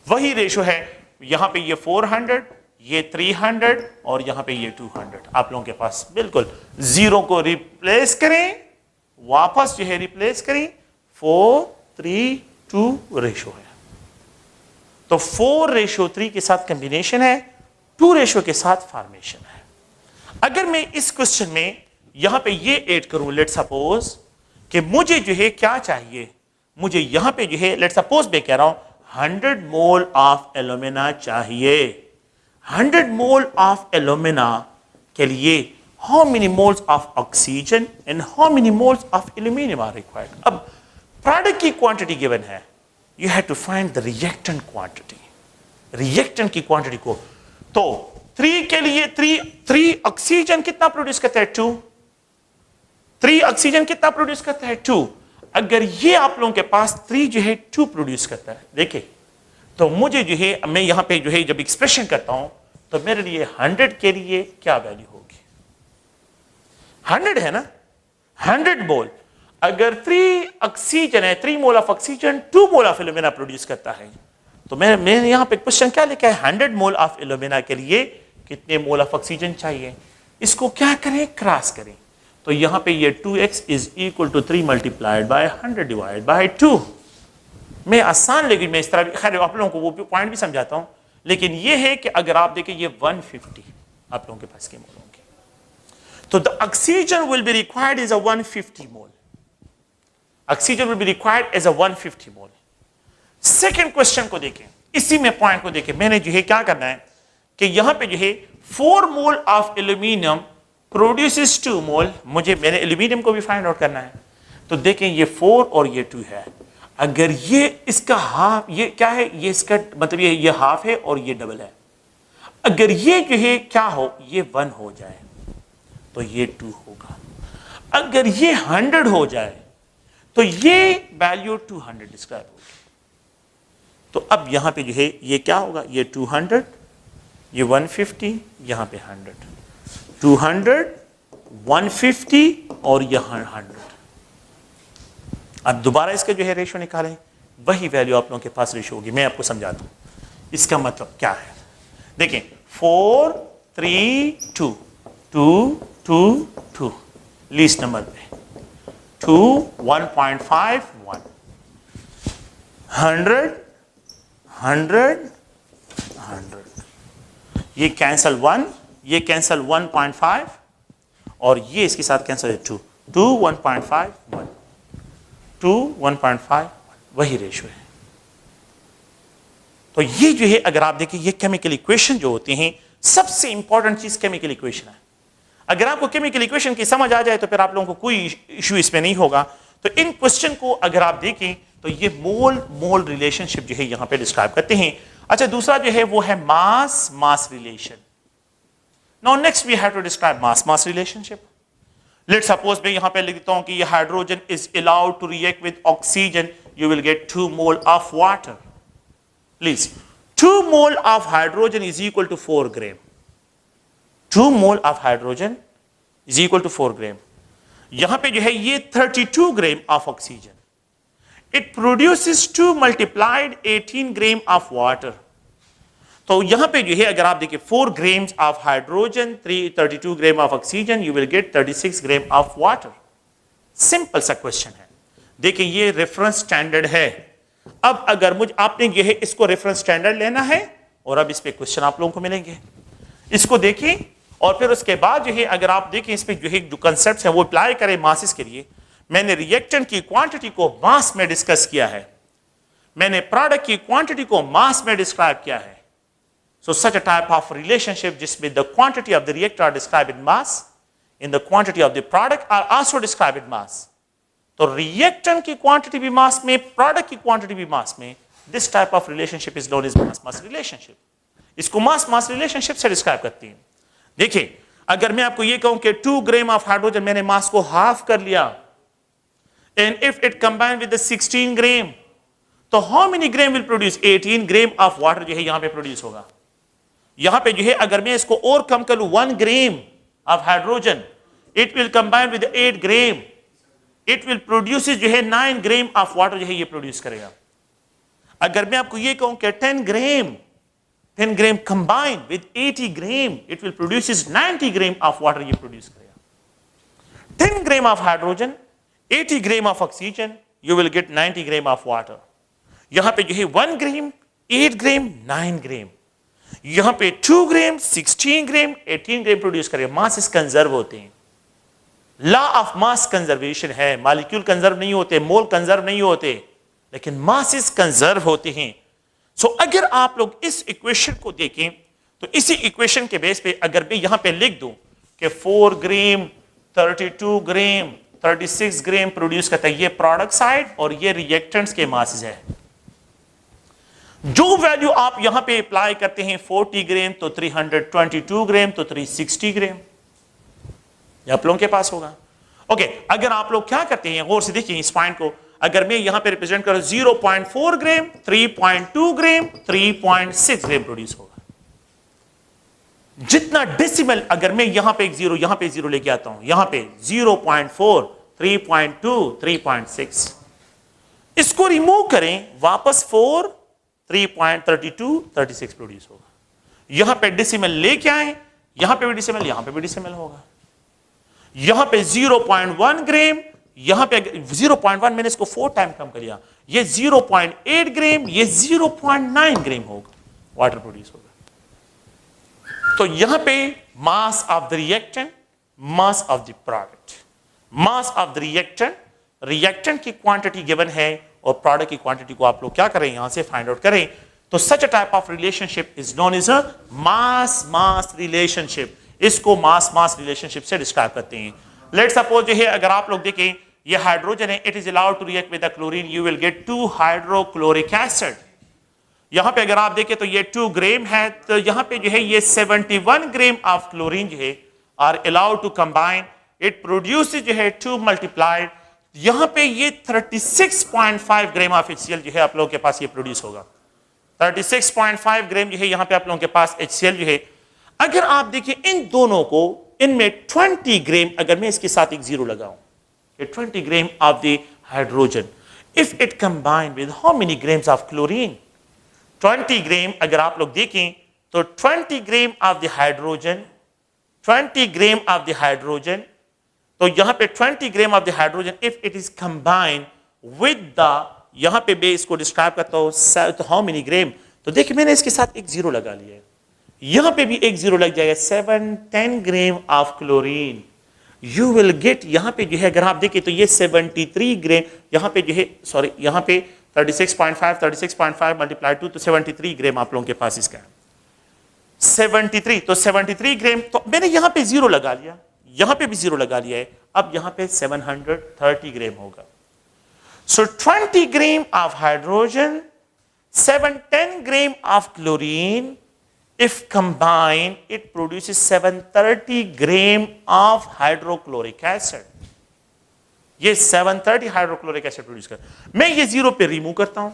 वही रेशो है, यहां पे ये 400, ये 300 और यहां पे ये 200। आप लोगों के पास बिल्कुल 0 को रिप्लेस करें, वापस जो है रिप्लेस करें, 4 3 2 रेशो है। तो 4:3 के साथ कॉम्बिनेशन है, 2 के साथ फॉर्मेशन है। अगर मैं इस क्वेश्चन में यहां पे ये ऐड करूं, लेट सपोज कि मुझे जो है क्या चाहिए, मुझे यहां पे जो है लेट सपोज मैं कह रहा हूं 100 मोल ऑफ एल्यूमिना चाहिए। 100 मोल ऑफ एल्यूमिना के लिए how many moles of oxygen and how many moles of aluminium are required. अब प्रोडक्ट की क्वांटिटी गिवन है, you have to find the reactant quantity, reactant की क्वांटिटी को। तो 3 के लिए 3 ऑक्सीजन कितना प्रोड्यूस करता है? 2। 3 ऑक्सीजन कितना प्रोड्यूस करता है? 2। अगर ये आप लोगों के पास 3 जो है 2 प्रोड्यूस करता है, देखिए, तो मुझे जो है मैं यहां पे जो है जब एक्सप्रेशन करता हूं तो मेरे लिए 100 के लिए क्या वैल्यू होगी? 100 है ना, 100 मोल। अगर 3 ऑक्सीजन है, 3 मोल of oxygen 2 mole of alumina produce करता है, तो मैं यहां पे क्वेश्चन क्या लिखा है? 100 मोल ऑफ एल्यूमिना के लिए कितने मोल ऑफ ऑक्सीजन चाहिए? इसको क्या करें? क्रॉस करें। तो यहां पे ये 2x is equal to 3 multiplied by 100 divide by 2। मैं आसान, लेकिन मैं इस तरह खैर आप लोगों को वो पॉइंट भी समझाता हूं, लेकिन ये है कि अगर आप देखें ये 150 आप लोगों के पास के मोल होंगे, तो the oxygen will be required is a 150 mole. Oxygen will be required as a 150 mole. Second question को देखें, इसी में पॉइंट को देखें, मैंने जो है क्या करना है कि यहां पे जो है 4 मोल ऑफ एल्यूमिनियम प्रोड्यूसेस 2 मोल, मैंने एल्यूमिनियम को भी फाइंड आउट करना है। तो देखें ये 4 और ये 2 है, अगर ये इसका हाफ, ये क्या है, ये इसका मतलब ये हाफ है और ये डबल है। अगर ये जो है क्या हो, ये 1 हो जाए तो ये 2 होगा। अगर ये 100 हो जाए तो ये वैल्यू 200 डिस्क्राइब होगी। तो अब यहां पे जो है ये क्या होगा, ये 200, ये 150, यहां पे 100, 200, 150 और यहां 100। अब दोबारा इसके जो है रेशो निकालें, वही वैल्यू आप लोगों के पास रेशो होगी। मैं आपको समझाता हूं इसका मतलब क्या है। देखें 4 3 2 2 2 2 लीस्ट नंबर पे 2 1.5 1 100 100 100, ये कैंसल 1, ये कैंसल 1.5 और ये इसके साथ कैंसल है 2 2 1.5 1 2 1.5 वही रेशो है। तो ये जो है अगर आप देखें, ये केमिकल इक्वेशन जो होते हैं, सबसे इंपॉर्टेंट चीज केमिकल इक्वेशन है। अगर आपको केमिकल इक्वेशन की समझ आ जाए तो फिर आप लोगों को कोई इशू इसमें नहीं होगा। तो इन क्वेश्चन को अगर आप देखें तो ये मोल मोल रिलेशनशिप जो है यहां पे डिस्क्राइब करते हैं। अच्छा, दूसरा जो है वो है mass mass relation. Now next we have to describe mass mass relationship. Let's suppose मैं यहां पे लिख देता हूं कि ये hydrogen is allowed to react with oxygen, you will get 2 mole of water. Please, 2 mole of hydrogen is equal to 4 gram. 2 mole of hydrogen is equal to 4 gram. यहां पे जो है ये 32 gram of oxygen. It produces 2 multiplied 18 gram of water. तो यहां पे जो है अगर आप देखिए 4 grams of hydrogen, 32 gram of oxygen, you will get 36 gram of water. Simple सा क्वेश्चन है। देखिए ये रेफरेंस स्टैंडर्ड है। अब अगर मुझे आपने ये है इसको रेफरेंस स्टैंडर्ड लेना है और अब इस पे क्वेश्चन आप लोगों को मिलेंगे। इसको देखिए और फिर उसके बाद जो है अगर आप देखें इस पे जो है जो कंसेप्ट्स हैं वो अप्लाई करें मासेस के लिए। मैंने रिएक्टेंट की क्वांटिटी को मास में डिस्कस किया है, मैंने प्रोडक्ट की क्वांटिटी को मास में डिस्क्राइब किया है। So such a type of relationship जिसमें the quantity of the reactor are describe in mass, in the quantity of the product are also describe in mass. तो रिएक्टेंट की क्वांटिटी भी mass में, product की quantity भी mass में। This type of relationship is known as mass mass relationship. इसको mass mass relationship से describe करती हैं। देखिए अगर मैं आपको ये कहूं कि 2 ग्राम ऑफ हाइड्रोजन, मैंने मास को हाफ कर लिया, and if it combine with 16 gram, तो how many gram will produce? 18 gram of water जो है यहां पे प्रोड्यूस होगा। यहां पे जो है अगर मैं इसको और कम कर लूं 1 ग्राम of hydrogen, it will combine with 8 gram, it will produce जो है 9 ग्राम ऑफ वाटर जो है ये प्रोड्यूस करेगा। अगर मैं आपको ये कहूं कि 10 gram combine with 80 gram, it will produce 90 gram of water ये प्रोड्यूस करेगा। 10 gram of hydrogen, 80 gram of oxygen, you will get 90 gram of water. यहां पे जो है 1 ग्राम, 8 ग्राम, 9 ग्राम, यहां पे 2 ग्राम, 16 ग्राम, 18 ग्राम प्रोड्यूस करेगा। मासेस कंजर्व होते हैं। लॉ ऑफ मास कंजर्वेशन है। मॉलिक्यूल कंजर्व नहीं होते, मोल कंजर्व नहीं होते, लेकिन मासेस कंजर्व होते हैं। सो अगर आप लोग इस इक्वेशन को देखें तो इसी इक्वेशन के बेस पे अगर मैं यहां पे लिख दूं कि 4 ग्राम, 32 ग्राम, 36 ग्राम प्रोड्यूस करता है, ये प्रोडक्ट साइड और ये रिएक्टेंट्स के मासेस है। जो वैल्यू आप यहां पे अप्लाई करते हैं 40 ग्राम तो 322 ग्राम तो 360 ग्राम आप लोगों के पास होगा। ओके, अगर आप लोग क्या करते हैं गौर से देखिए इस पॉइंट को, अगर मैं यहां पे रिप्रेजेंट करूं 0.4 ग्राम, 3.2 ग्राम, 3.6 ग्राम प्रोड्यूस होगा। जितना डेसिमल, अगर मैं यहां पे एक जीरो, यहां पे जीरो लेके आता हूं, यहां पे 0.4, 3.2, 3.6, इसको रिमूव करें, वापस 4, 3.32, 36 प्रोड्यूस होगा। यहां पे डेसिमल लेके आए, यहां पे भी डेसिमल, यहां पे भी डेसिमल होगा। यहां पे 0.1 ग्राम, यहां पे 0.1, मैंने इसको 4 टाइम कम कर लिया, ये 0.8 ग्राम, ये 0.9 ग्राम होगा, वाटर प्रोड्यूस होगा। तो यहां पे mass of the reactant, mass of the product, mass of the reactant, reactant की क्वांटिटी गिवन है और प्रोडक्ट की क्वांटिटी को आप लोग क्या करें, यहां से फाइंड आउट करें। तो such a type of relationship is known as a mass mass relationship. इसको मास मास रिलेशनशिप से डिस्क्राइब करते हैं। लेट सपोज है अगर आप लोग देखें ये हाइड्रोजन है, it is allowed to react with the chlorine, you will get 2 hydrochloric acid. यहां पे अगर आप देखें तो ये 2 ग्राम है, तो यहां पे जो है ये 71 ग्राम ऑफ क्लोरीन जो है are allowed to combine, it produce जो है 2 मल्टीप्लाइड, यहां पे ये 36.5 ग्राम ऑफ HCl जो है आप लोगों के पास ये प्रोड्यूस होगा। 36.5 ग्राम जो है यहां पे आप लोगों के पास HCl जो है। अगर आप देखिए इन दोनों को, इनमें 20 ग्राम, अगर मैं इसके साथ एक जीरो लगाऊं, 20 gram of the hydrogen, if it combine with how many grams of chlorine, 20 ग्राम अगर आप लोग देखें तो 20 gram of the hydrogen, 20 gram of the hydrogen, तो यहां पे 20 gram of the hydrogen if it is combine with the, यहां पे मैं इसको डिस्क्राइब करता हूं तो हाउ मेनी ग्राम, तो देखिए मैंने इसके साथ एक जीरो लगा लिया है, यहां पे भी एक जीरो लग जाएगा, 7-10 gram of chlorine, you will gate, यहां पे जो है अगर आप देखें तो ये 73 ग्राम, यहां पे जो है सॉरी यहां पे 36.5 मल्टीप्लाई 2 तो 73 ग्राम आप लोगों के पास इसका 73, तो 73 ग्राम, तो मैंने यहां पे जीरो लगा लिया, यहां पे भी जीरो लगा लिया है, अब यहां पे 730 ग्राम होगा। सो 20 ग्राम of hydrogen, 710 gram of chlorine, if combined it produces 730 gram of hydrochloric acid। ये 730 हाइड्रोक्लोरिक एसिड प्रोड्यूस कर, मैं ये जीरो पे रिमूव करता हूं,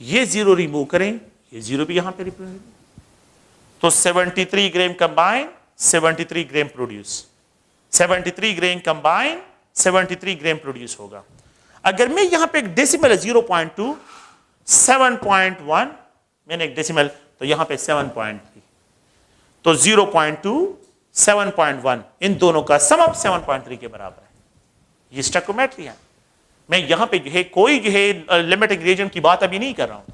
ये जीरो रिमूव करें, ये जीरो भी यहां पे रिमूव, तो 73 ग्राम कंबाइन, 73 ग्राम प्रोड्यूस, 73 ग्राम कंबाइन, 73 ग्राम प्रोड्यूस होगा। अगर मैं यहां पे एक डेसिमल है 0.2, 7.1, मैंने एक डेसिमल तो यहां पे 7.3, तो 0.2 7.1 इन दोनों का सम अप 7.3 के बराबर है, ये स्टोइकोमेट्री है। मैं यहां पे जो है कोई जो है लिमिटिंग रिएजेंट की बात अभी नहीं कर रहा हूं।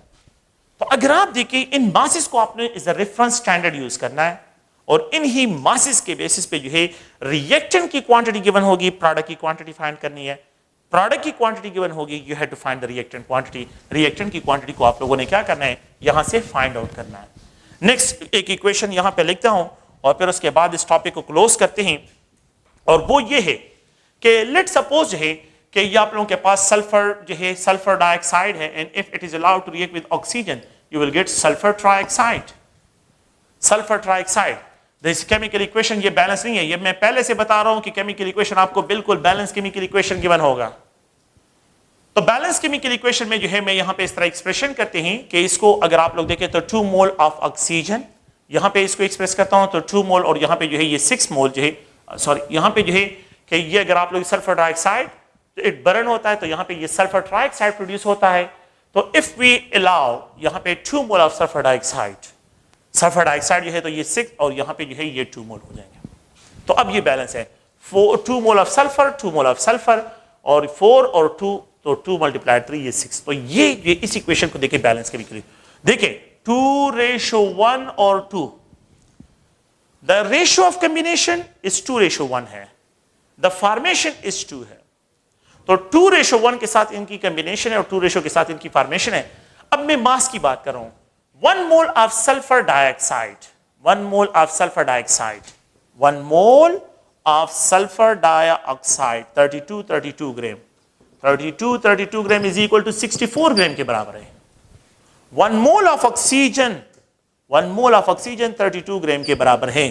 तो अगर आप देखिए इन मासेस को आपने as a reference standard use करना है और इन ही मासेस के बेसिस पे जो है रिएक्टेंट की क्वांटिटी गिवन होगी, प्रोडक्ट की क्वांटिटी फाइंड करनी है, प्रोडक्ट की क्वांटिटी गिवन होगी, you have to find the reactant quantity, reactant की क्वांटिटी को आप लोगों ने क्या करना है यहां से फाइंड आउट करना है। नेक्स्ट एक इक्वेशन यहां पे लिखता हूं और फिर उसके बाद इस टॉपिक को क्लोज करते हैं, और वो ये है कि लेट सपोज जो है कि ये आप लोगों के पास सल्फर जो है सल्फर डाइऑक्साइड है, and if it is allowed to react with oxygen you will get sulphur trioxide, sulphur trioxide. This chemical equation ये बैलेंस नहीं है, ये मैं पहले से बता रहा हूं कि केमिकल इक्वेशन आपको बिल्कुल बैलेंस केमिकल इक्वेशन गिवन होगा। तो बैलेंस केमिकल इक्वेशन में जो है मैं यहां पे इस तरह एक्सप्रेशन करते हैं कि इसको अगर आप लोग देखें तो 2 मोल ऑफ ऑक्सीजन, यहां पे इसको एक्सप्रेस करता हूं तो 2 मोल, और यहां पे जो है ये 6 मोल जो है, सॉरी यहां पे जो है कि ये अगर आप लोग सल्फर डाइऑक्साइड इट बर्न होता है तो यहां पे ये सल्फर ट्राइऑक्साइड प्रोड्यूस होता है। तो इफ वी अलाउ यहां पे 2 mole of sulphur dioxide, sulphur dioxide जो है तो ये 6 और यहां पे जो है ये 2 मोल हो जाएंगे। तो अब ये बैलेंस है 2 mole of sulphur, 2 mole of sulphur और 4 और 2, तो 2 मल्टीप्लाई 3 ये 6। तो ये इस इक्वेशन को देखिए बैलेंस केमिकली, देखिए 2:1 और 2, the ratio of combination is 2:1 है, द फॉर्मेशन इज 2 है। तो 2:1 के साथ इनकी कॉम्बिनेशन है और 2 के साथ इनकी फॉर्मेशन है। अब मैं मास की बात कर रहा हूं, 1 mole of sulphur dioxide, 1 mole of sulphur dioxide, 1 mole of sulphur dioxide 32 gram, 32 gram is equal to 64 gram के बराबर है। 1 mole of oxygen, 1 mole of oxygen 32 gram के बराबर है।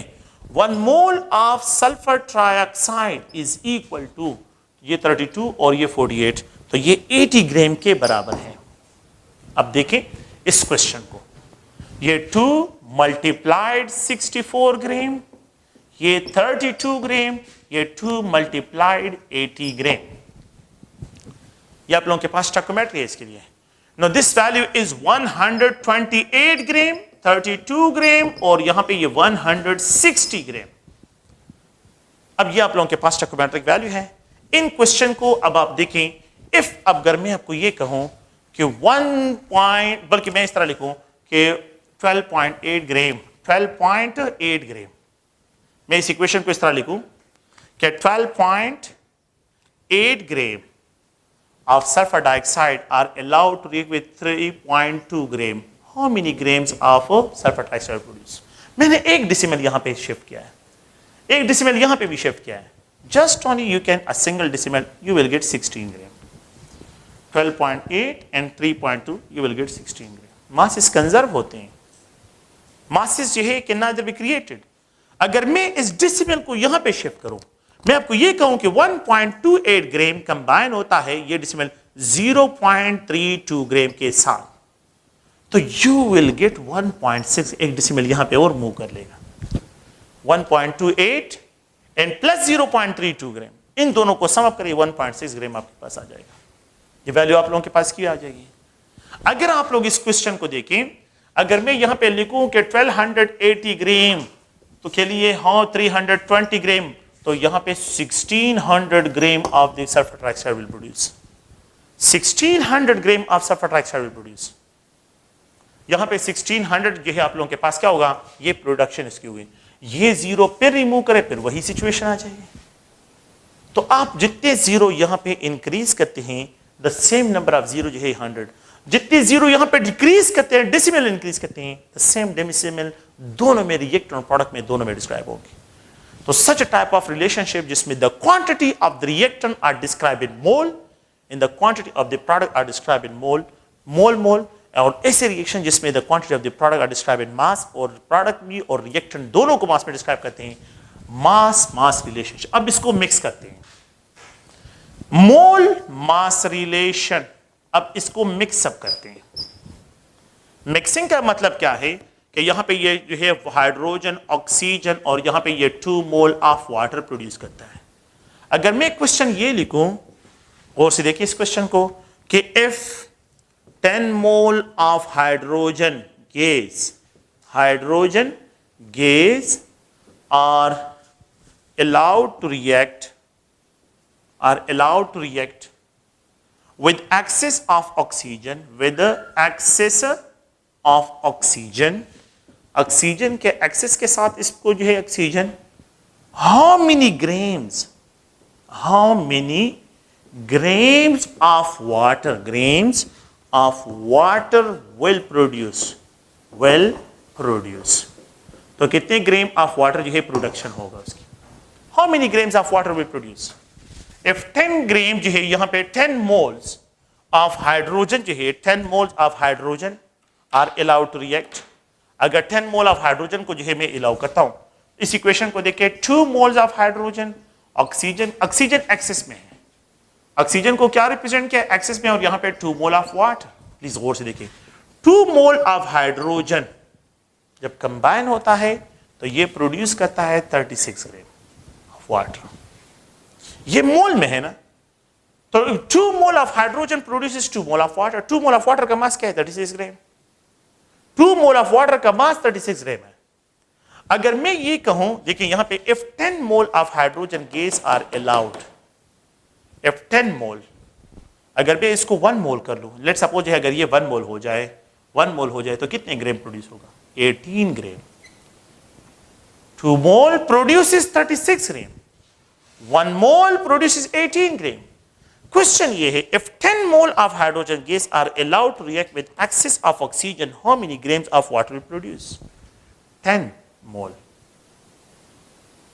1 mole of sulphur trioxide is equal to ये 32 और ये 48, तो ये 80 ग्राम के बराबर है। अब देखें इस क्वेश्चन को, ये 2 मल्टीप्लाइड 64 ग्राम, ये 32 ग्राम, ये 2 मल्टीप्लाइड 80 ग्राम। ये आप लोगों के पास स्टोइकोमेट्री है इसके लिए। नो दिस वैल्यू इज 128 ग्राम, 32 ग्राम और यहां पे ये 160 ग्राम। अब ये आप लोगों के पास स्टोइकोमेट्रिक वैल्यू है। इन क्वेश्चन को अब आप देखें, इफ अब अगर मैं आपको ये कहूं कि 1 पॉइंट, बल्कि मैं इस तरह लिखूं कि 12.8 ग्राम, 12.8 ग्राम, मैं इस इक्वेशन को इस तरह लिखूं कि 12.8 ग्राम of sulfur dioxide are allowed to react with 3.2 gram. How many grams of sulfur dioxide produce? मैंने एक डेसिमल यहां पे शिफ्ट किया है, एक डेसिमल यहां पे भी शिफ्ट किया है। Just only you can a single decimal you will get 16 gram. 12.8 and 3.2 you will get 16 gram. Masses conserve होते हैं, masses जो है can neither be created. अगर मैं इस डेसिमल को यहां पे शिफ्ट करूं, मैं आपको ये कहूं कि 1.28 ग्राम कंबाइन होता है ये डेसिमल 0.32 ग्राम के साथ, तो यू विल गेट 1.6, एक डेसिमल यहां पे और मूव कर लेगा, 1.28 एंड प्लस 0.32 ग्राम, इन दोनों को सम अप करिए 1.6 ग्राम आपके पास आ जाएगा। ये वैल्यू आप लोगों के पास की आ जाएगी। अगर आप लोग इस क्वेश्चन को देखें, अगर मैं यहां पे लिखूं कि 1280 ग्राम, तो के लिए हाँ 320 ग्राम, तो यहां पे 1600 gram of the sulphur trioxide will produce, 1600 gram of sulphur trioxide will produce. यहां पे 1600 जो है आप लोगों के पास क्या होगा, ये प्रोडक्शन इसकी हुई, ये जीरो फिर रिमूव करें फिर वही सिचुएशन आ जाएगी। तो आप जितने जीरो यहां पे इंक्रीज करते हैं, the same number of zero जो है 100, जितने जीरो यहां पे डिक्रीज करते हैं, डेसिमल इंक्रीज करते हैं, द सेम डेसिमल दोनों में रिएक्टेंट और प्रोडक्ट में दोनों में डिस्क्राइब होगी। तो सच टाइप ऑफ रिलेशनशिप जिसमें the quantity of the reactant are describe in mole, in the quantity of the product are describe in mole, mole, और ऐसे रिएक्शन जिसमें the quantity of the product are describe in mass, और product भी और reactant दोनों को मास में describe करते हैं, मास रिलेशनशिप। अब इसको मिक्स करते हैं, मोल मास रिलेशन, अब इसको मिक्सअप करते हैं। मिक्सिंग का मतलब क्या है कि यहां पे ये जो है हाइड्रोजन, ऑक्सीजन, और यहां पे ये 2 मोल ऑफ वाटर प्रोड्यूस करता है। अगर मैं क्वेश्चन ये लिखूं, और से देखिए इस क्वेश्चन को, कि if 10 mole of hydrogen gas are allowed to react with excess of oxygen, oxygen के एक्सेस के साथ इसको जो है oxygen, how many grams of water will produce, तो कितने ग्राम ऑफ वाटर जो है प्रोडक्शन होगा उसकी, how many grams of water will produce? If 10 ग्राम जो है यहां पे 10 moles of hydrogen जो है 10 moles of hydrogen are allowed to react, अगर 10 मोल ऑफ हाइड्रोजन को जो है मैं अलाउ करता हूं, इस इक्वेशन को देखिए, 2 moles of hydrogen, oxygen excess में है, ऑक्सीजन को क्या रिप्रेजेंट किया, एक्सेस में, और यहां पे 2 मोल ऑफ वाटर। प्लीज गौर से देखिए, 2 मोल ऑफ हाइड्रोजन जब कंबाइन होता है तो ये प्रोड्यूस करता है 36 ग्राम ऑफ वाटर, ये मोल में है ना, तो 2 mole of hydrogen produces 2 mole of water, 2 mole of water का मास क्या है, 36 ग्राम, 2 मोल ऑफ वाटर का मास 36 ग्राम है। अगर मैं ये कहूं, देखिए यहां पे if 10 mole of hydrogen gas are allowed, if 10 mole, अगर मैं इसको 1 मोल कर लूं, लेट सपोज है अगर ये 1 मोल हो जाए, तो कितने ग्राम प्रोड्यूस होगा, 18 ग्राम। 2 मोल प्रोड्यूसेस 36 ग्राम, 1 मोल प्रोड्यूसेस 18 ग्राम। क्वेश्चन ये है, if 10 mole of hydrogen gas are allowed to react with excess of oxygen, how many grams of water will produce? 10 mole,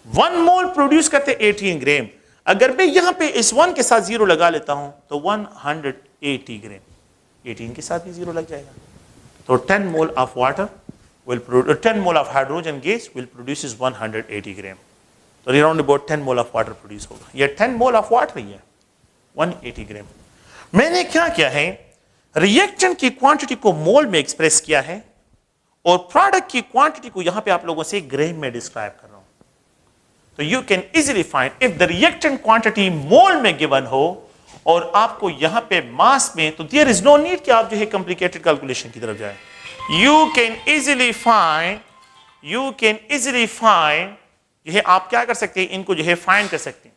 1 mole produce करते 18 ग्राम। अगर मैं यहां पे इस 1 के साथ 0 लगा लेता हूं तो 180 ग्राम, 18 के साथ भी 0 लग जाएगा, तो 10 mole of water will produce, 10 mole of hydrogen gas will produce 180 ग्राम, तो around about 10 mole of water produce होगा। ये 10 mole of water ही है, 180 ग्राम। मैंने क्या किया है, रिएक्टेंट की क्वांटिटी को मोल में एक्सप्रेस किया है, और प्रोडक्ट की क्वांटिटी को यहां पे आप लोगों से ग्राम में डिस्क्राइब कर रहा हूं। तो you can easily find if the reactant quantity mole में गिवन हो और आपको यहां पे मास में, तो देयर इज नो नीड कि आप जो है कॉम्प्लिकेटेड कैलकुलेशन की तरफ जाए। यू कैन इजीली फाइंड, यह आप क्या कर सकते हैं, इनको जो है फाइंड कर सकते हैं।